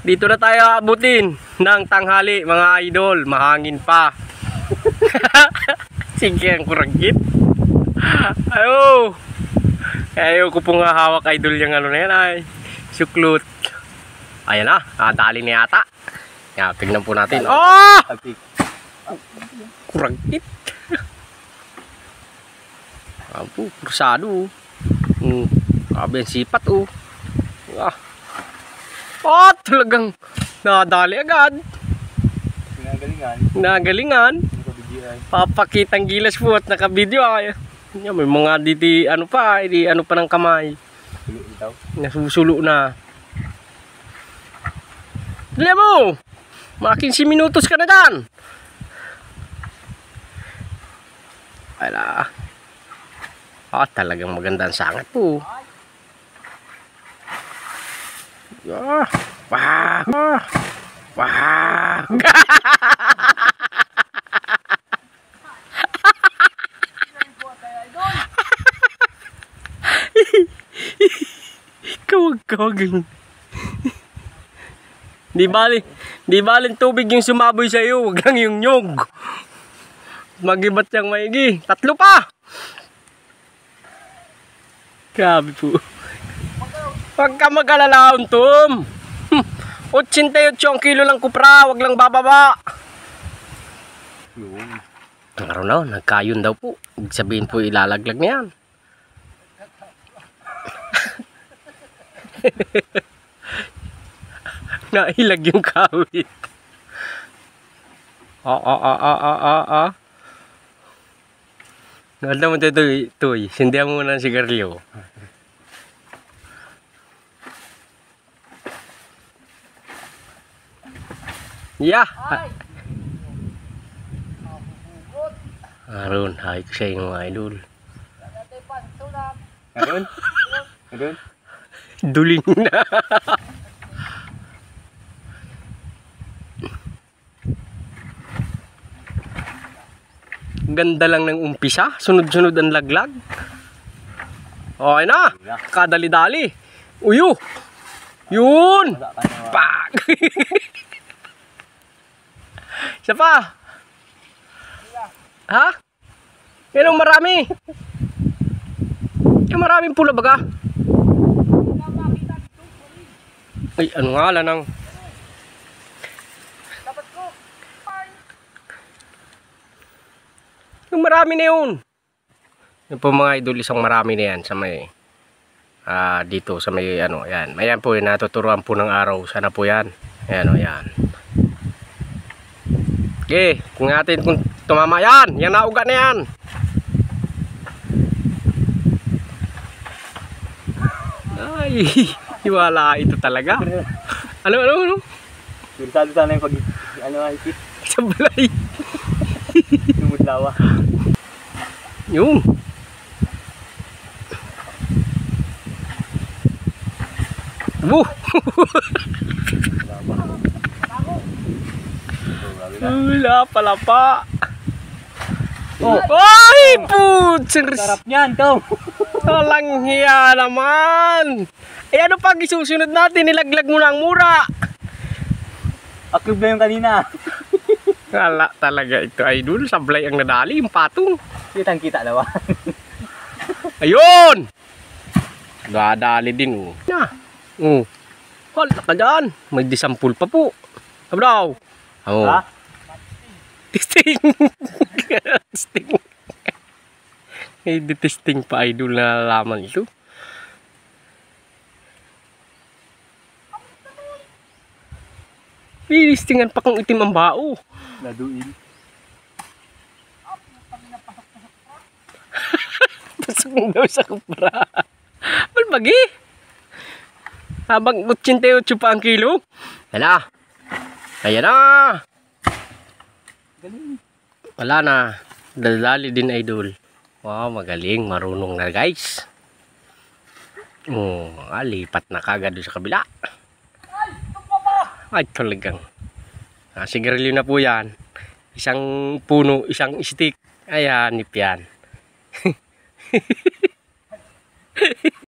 Dito na tayo abutin ng tanghali mga idol. Mahangin pa. Sige ang kuragit. Ayaw ko pong hawak idol yung ano na yan ay. Suklot. Ayan na. Dali na yata. Yan, tignan po natin. Oh! Kuragit. Apo, kursado. Sabi ang sipat oh. Talagang nadali agad. Nagalingan. Papakitang gilas po at nakabidyo. May mga diti ano pa, ano pa ng kamay. Nasusulo na. Dali mo! Mga 15 minutos ka na dyan. Ala. Talagang magandang sangat po. Wah. Kawag. Di bali tubig yung sumaboy sa iyo, wag lang yung nyog. Magibat yang maigi. 3 pa. Grabe po. Huwag ka mag-alala, Tom. 88 kilo lang kupra, wag lang bababa. Ang araw na, nagkayon daw po. Ibig sabihin po ilalaglag na yan. Nailag yung kawit. Nalala mo ito, sindihan mo muna ng sigarilyo. Yeah. Aron, hay ko sa inyo mga idol. Aron? Duling na. Ganda lang ng umpisa, sunod-sunod ang laglag. Okay na, kadali-dali. Uyo. Yun. Pak. Isa pa. Ha? Yan marami. Yung maraming pula baga. Ay, ano nga lang ang yung marami na yun. Yung po mga idol, isang marami na yan sa may dito sa may ano, yan. Ayan po yung natuturuan po ng araw. Sana po yan. Ayan o, yan. Okay, kung natin kung tumama yan. Yan nauga na yan. Ay, iwala ito talaga. Ano? Sursado sana yung pag higit. Sablay. Lumudlawa. Yung. Wuh. Wala pala pa. Ay, putz. Sarap niyan, Tom. Walang hiya naman. Eh ano pag isusunod natin, nilaglag mo na ang mura. Akib na yung kanina. Wala talaga ito idol. Sablay ang nadali, yung patong. Kitang-kita naman. Ayun! Nadali din. Wala ka dyan. May disampul pa po. Sabi daw. Ha? Testing. Testing. May testing pa idol na nalalaman ito. Pilistingan pa kung itim ang bao. Naduin. Pasok daw sa kupra. Malbagi. Habang 88 pa ang kilo. Hala. Ayan na. Wala na. Dadali din idol. Wow, magaling. Marunong na guys. Lipat na kagad sa kabila. Ay, talagang. Sigarilyo na po yan. Isang puno, isang stick. Ayan, nip yan.